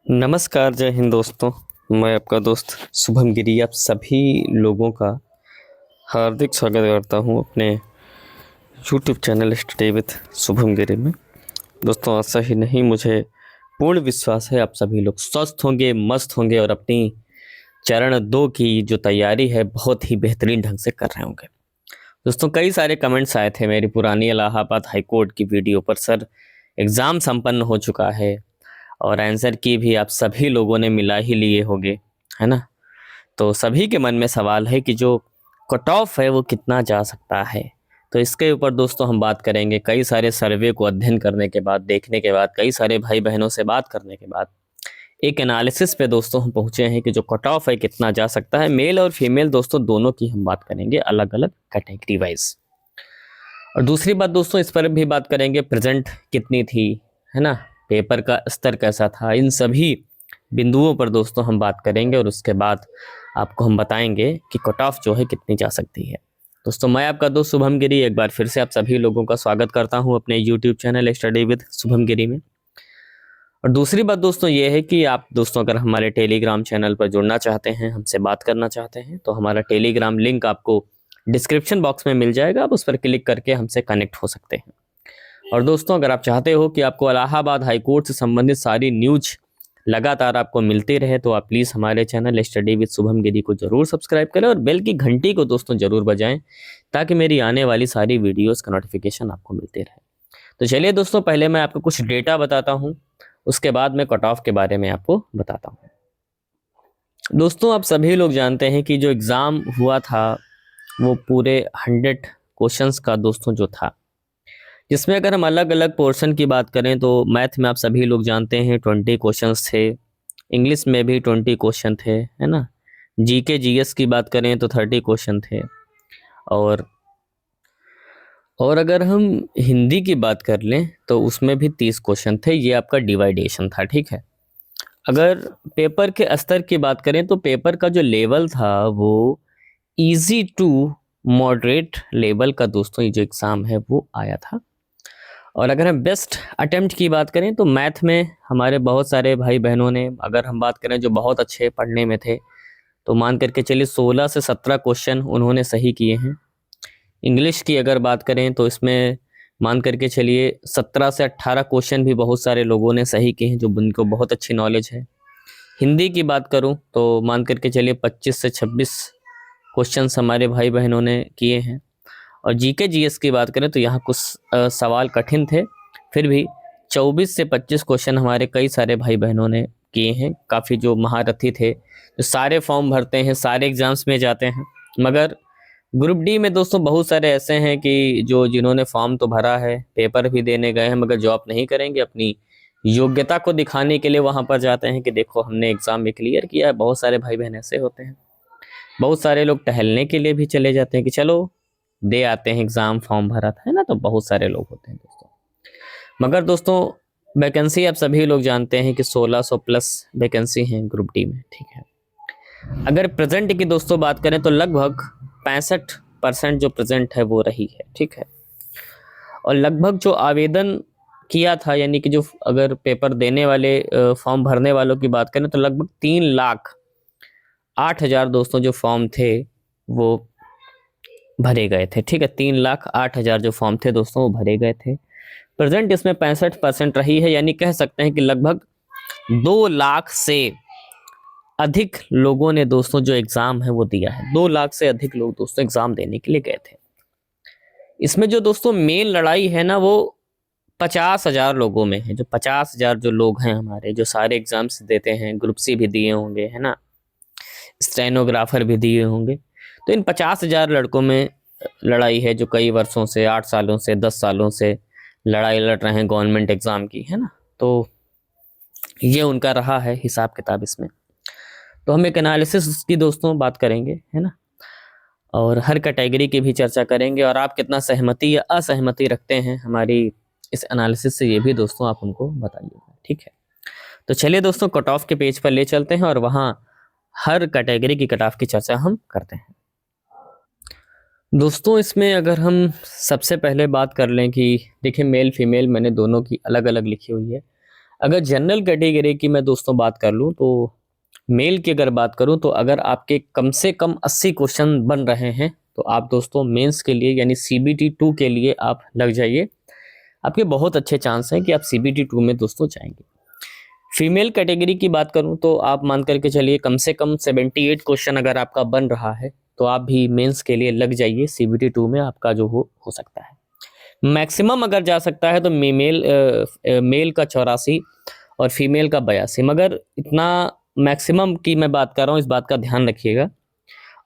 नमस्कार, जय हिंद दोस्तों। मैं आपका दोस्त शुभम गिरी आप सभी लोगों का हार्दिक स्वागत करता हूं अपने YouTube channel study with Shubham Giri में। दोस्तों, ऐसा ही नहीं, मुझे पूर्ण विश्वास है आप सभी लोग स्वस्थ होंगे, मस्त होंगे और अपनी चरण 2 की जो तैयारी है बहुत ही बेहतरीन ढंग से कर रहे होंगे। दोस्तों, कई सारे कमेंट्स आए थे मेरी पुरानी इलाहाबाद हाई कोर्ट की वीडियो पर। सर, एग्ज़ाम संपन्न हो चुका है और आंसर की भी आप सभी लोगों ने मिला ही लिए होंगे, है ना? तो सभी के मन में सवाल है कि जो कट ऑफ है वो कितना जा सकता है। तो इसके ऊपर दोस्तों हम बात करेंगे। कई सारे सर्वे को अध्ययन करने के बाद, देखने के बाद, कई सारे भाई बहनों से बात करने के बाद एक एनालिसिस पे दोस्तों हम पहुंचे हैं कि जो कट ऑफ है कितना जा सकता है। मेल और फीमेल दोस्तों दोनों की हम बात करेंगे, अलग अलग कैटेगरी वाइज। और दूसरी बात दोस्तों, इस पर भी बात करेंगे प्रेजेंट कितनी थी, है ना, पेपर का स्तर कैसा था। इन सभी बिंदुओं पर दोस्तों हम बात करेंगे और उसके बाद आपको हम बताएंगे कि कट ऑफ जो है कितनी जा सकती है। दोस्तों, मैं आपका दोस्त शुभम गिरी एक बार फिर से आप सभी लोगों का स्वागत करता हूं अपने YouTube channel study with Shubham Giri में। और दूसरी बात दोस्तों ये है कि आप दोस्तों अगर हमारे टेलीग्राम चैनल पर जुड़ना चाहते हैं, हमसे बात करना चाहते हैं, तो हमारा टेलीग्राम लिंक आपको डिस्क्रिप्शन बॉक्स में मिल जाएगा। आप उस पर क्लिक करके हमसे कनेक्ट हो सकते हैं। और दोस्तों, अगर आप चाहते हो कि आपको इलाहाबाद हाई कोर्ट से संबंधित सारी न्यूज लगातार आपको मिलती रहे, तो आप प्लीज़ हमारे चैनल स्टडी विद शुभम गिरी को जरूर सब्सक्राइब करें और बेल की घंटी को दोस्तों जरूर बजाएं, ताकि मेरी आने वाली सारी वीडियोस का नोटिफिकेशन आपको मिलते रहे। तो चलिए दोस्तों, पहले मैं आपको कुछ डेटा बताता हूं, उसके बाद मैं कट ऑफ के बारे में आपको बताता हूं। दोस्तों, आप सभी लोग जानते हैं कि जो एग्ज़ाम हुआ था वो पूरे 100 क्वेश्चंस का दोस्तों जो था, जिसमें अगर हम अलग अलग पोर्शन की बात करें तो मैथ में आप सभी लोग जानते हैं 20 क्वेश्चंस थे, इंग्लिश में भी 20 क्वेश्चन थे, है ना। जीके जीएस की बात करें तो 30 क्वेश्चन थे। और अगर हम हिंदी की बात कर लें तो उसमें भी 30 क्वेश्चन थे। ये आपका डिवाइडेशन था, ठीक है। अगर पेपर के स्तर की बात करें तो पेपर का जो लेवल था वो इजी टू मॉडरेट लेवल का दोस्तों ये जो एग्ज़ाम है वो आया था। और अगर हम बेस्ट अटेम्प्ट की बात करें तो मैथ में हमारे बहुत सारे भाई बहनों ने, अगर हम बात करें जो बहुत अच्छे पढ़ने में थे, तो मान करके चलिए 16 से 17 क्वेश्चन उन्होंने सही किए हैं। इंग्लिश की अगर बात करें तो इसमें मान करके चलिए 17 से 18 क्वेश्चन भी बहुत सारे लोगों ने सही किए हैं, जो उनको बहुत अच्छी नॉलेज है। हिंदी की बात करूं तो मान करके चलिए 25 से 26 क्वेश्चंस हमारे भाई बहनों ने किए हैं। और जीके जीएस की बात करें तो यहाँ कुछ सवाल कठिन थे, फिर भी 24 से 25 क्वेश्चन हमारे कई सारे भाई बहनों ने किए हैं। काफ़ी जो महारथी थे, जो सारे फॉर्म भरते हैं, सारे एग्जाम्स में जाते हैं। मगर ग्रुप डी में दोस्तों बहुत सारे ऐसे हैं कि जो जिन्होंने फॉर्म तो भरा है, पेपर भी देने गए हैं, मगर जॉब नहीं करेंगे, अपनी योग्यता को दिखाने के लिए वहाँ पर जाते हैं कि देखो हमने एग्ज़ाम में क्लियर किया है। बहुत सारे भाई बहन ऐसे होते हैं। बहुत सारे लोग टहलने के लिए भी चले जाते हैं कि चलो दे आते हैं एग्ज़ाम, फॉर्म भरा था, है ना। तो बहुत सारे लोग होते हैं दोस्तों। मगर दोस्तों, वैकेंसी आप सभी लोग जानते हैं कि 1600 प्लस वैकेंसी हैं ग्रुप डी में, ठीक है। अगर प्रेजेंट की दोस्तों बात करें तो लगभग 65% जो प्रेजेंट है वो रही है, ठीक है। और लगभग जो आवेदन किया था, यानी कि जो अगर पेपर देने वाले, फॉर्म भरने वालों की बात करें तो लगभग 3,08,000 दोस्तों जो फॉर्म थे वो भरे गए थे, ठीक है। 3,08,000 जो फॉर्म थे दोस्तों वो भरे गए थे। प्रेजेंट इसमें 65% रही है, यानी कह सकते हैं कि लगभग 2 लाख से अधिक लोगों ने दोस्तों जो एग्जाम है वो दिया है। 2 लाख से अधिक लोग दोस्तों एग्जाम देने के लिए गए थे। इसमें जो दोस्तों मेन लड़ाई है ना वो 50,000 लोगों में है। जो 50,000 जो लोग हैं हमारे, जो सारे एग्जाम्स देते हैं, ग्रुप सी भी दिए होंगे, है ना, स्टेनोग्राफर भी दिए होंगे, तो इन 50,000 लड़कों में लड़ाई है जो कई वर्षों से, 8 सालों से, 10 सालों से लड़ाई लड़ रहे हैं गवर्नमेंट एग्जाम की, है ना। तो ये उनका रहा है हिसाब किताब इसमें। तो हम एक एनालिसिस की दोस्तों बात करेंगे, है ना, और हर कैटेगरी की भी चर्चा करेंगे। और आप कितना सहमति या असहमति रखते हैं हमारी इस एनालिसिस से, ये भी दोस्तों आप हमको बताइएगा, ठीक है। तो चलिए दोस्तों, कट ऑफ के पेज पर ले चलते हैं और वहाँ हर कैटेगरी की कट ऑफ की चर्चा हम करते हैं। दोस्तों, इसमें अगर हम सबसे पहले बात कर लें कि देखिए मेल फीमेल मैंने दोनों की अलग अलग लिखी हुई है। अगर जनरल कैटेगरी की मैं दोस्तों बात कर लूँ तो मेल की अगर बात करूँ तो अगर आपके कम से कम 80 क्वेश्चन बन रहे हैं तो आप दोस्तों मेंस के लिए यानी CBT 2 के लिए आप लग जाइए। आपके बहुत अच्छे चांस हैं कि आप CBT 2 में दोस्तों जाएंगे। फीमेल कैटेगरी की बात करूं तो आप मान करके चलिए कम से कम 78 क्वेश्चन अगर आपका बन रहा है तो आप भी मेंस के लिए लग जाइए। CBT 2 में आपका जो हो सकता है। मैक्सिमम अगर जा सकता है तो मेल का 84 और फीमेल का 82, मगर इतना मैक्सिमम की मैं बात कर रहा हूँ, इस बात का ध्यान रखिएगा।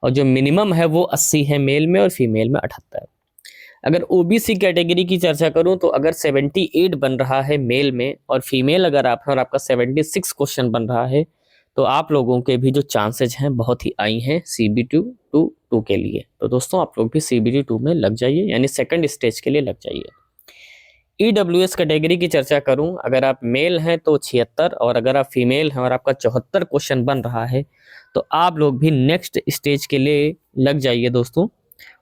और जो मिनिमम है वो 80 है मेल में और फीमेल में 78। अगर OBC कैटेगरी की चर्चा करूं तो अगर 78 बन रहा है मेल में और फीमेल अगर आप है और आपका 76 क्वेश्चन बन रहा है तो आप लोगों के भी जो चांसेज हैं बहुत ही आई हैं CBT 2 के लिए। तो दोस्तों आप लोग भी CBT 2 में लग जाइए, यानी सेकंड स्टेज के लिए लग जाइए। EWS कैटेगरी की चर्चा करूं, अगर आप मेल हैं तो 76 और अगर आप फीमेल हैं और आपका 74 क्वेश्चन बन रहा है तो आप लोग भी नेक्स्ट स्टेज के लिए लग जाइए दोस्तों।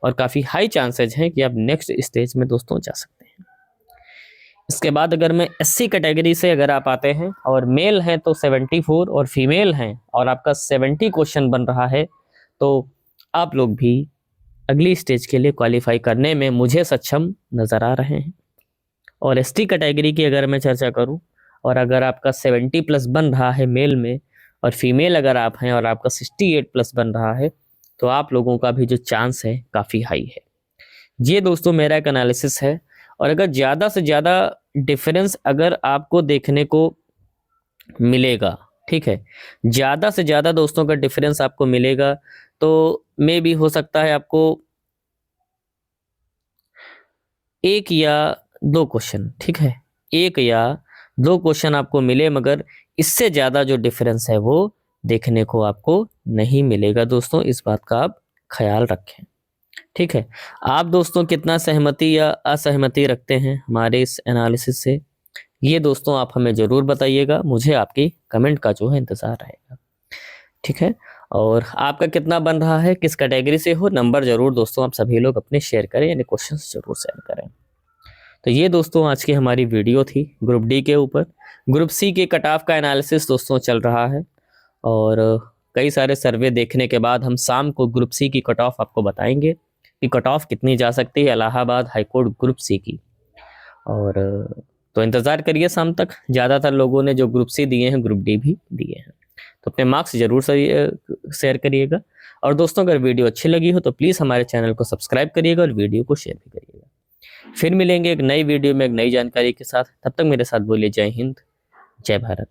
और काफ़ी हाई चांसेज हैं कि आप नेक्स्ट स्टेज में दोस्तों जा सकते हैं। इसके बाद अगर मैं SC कैटेगरी से अगर आप आते हैं और मेल हैं तो 74 और फीमेल हैं और आपका 70 क्वेश्चन बन रहा है तो आप लोग भी अगली स्टेज के लिए क्वालिफाई करने में मुझे सक्षम नज़र आ रहे हैं। और ST कैटेगरी की अगर मैं चर्चा करूं और अगर आपका 70+ बन रहा है मेल में और फीमेल अगर आप हैं और आपका 68+ बन रहा है तो आप लोगों का भी जो चांस है काफ़ी हाई है। ये दोस्तों मेरा एक एनालिसिस है। और अगर ज़्यादा से ज़्यादा डिफरेंस अगर आपको देखने को मिलेगा, ठीक है, ज़्यादा से ज़्यादा दोस्तों का डिफरेंस आपको मिलेगा तो मे भी हो सकता है आपको 1 या 2 क्वेश्चन, ठीक है, 1 या 2 क्वेश्चन आपको मिले, मगर इससे ज़्यादा जो डिफरेंस है वो देखने को आपको नहीं मिलेगा दोस्तों। इस बात का आप ख्याल रखें, ठीक है। आप दोस्तों कितना सहमति या असहमति रखते हैं हमारे इस एनालिसिस से, ये दोस्तों आप हमें ज़रूर बताइएगा। मुझे आपकी कमेंट का जो है इंतज़ार रहेगा, ठीक है। और आपका कितना बन रहा है, किस कैटेगरी से हो, नंबर ज़रूर दोस्तों आप सभी लोग अपने शेयर करें, यानी क्वेश्चन ज़रूर शेयर करें। तो ये दोस्तों आज की हमारी वीडियो थी ग्रुप डी के ऊपर। ग्रुप सी के कट ऑफ का एनालिसिस दोस्तों चल रहा है और कई सारे सर्वे देखने के बाद हम शाम को ग्रुप सी की कट ऑफ आपको बताएंगे कि कट ऑफ कितनी जा सकती है इलाहाबाद हाईकोर्ट ग्रुप सी की। और तो इंतज़ार करिए शाम तक। ज़्यादातर लोगों ने जो ग्रुप सी दिए हैं ग्रुप डी भी दिए हैं, तो अपने मार्क्स ज़रूर शेयर करिएगा। और दोस्तों अगर वीडियो अच्छी लगी हो तो प्लीज़ हमारे चैनल को सब्सक्राइब करिएगा और वीडियो को शेयर भी करिएगा। फिर मिलेंगे एक नई वीडियो में एक नई जानकारी के साथ। तब तक मेरे साथ बोलिए जय हिंद, जय भारत।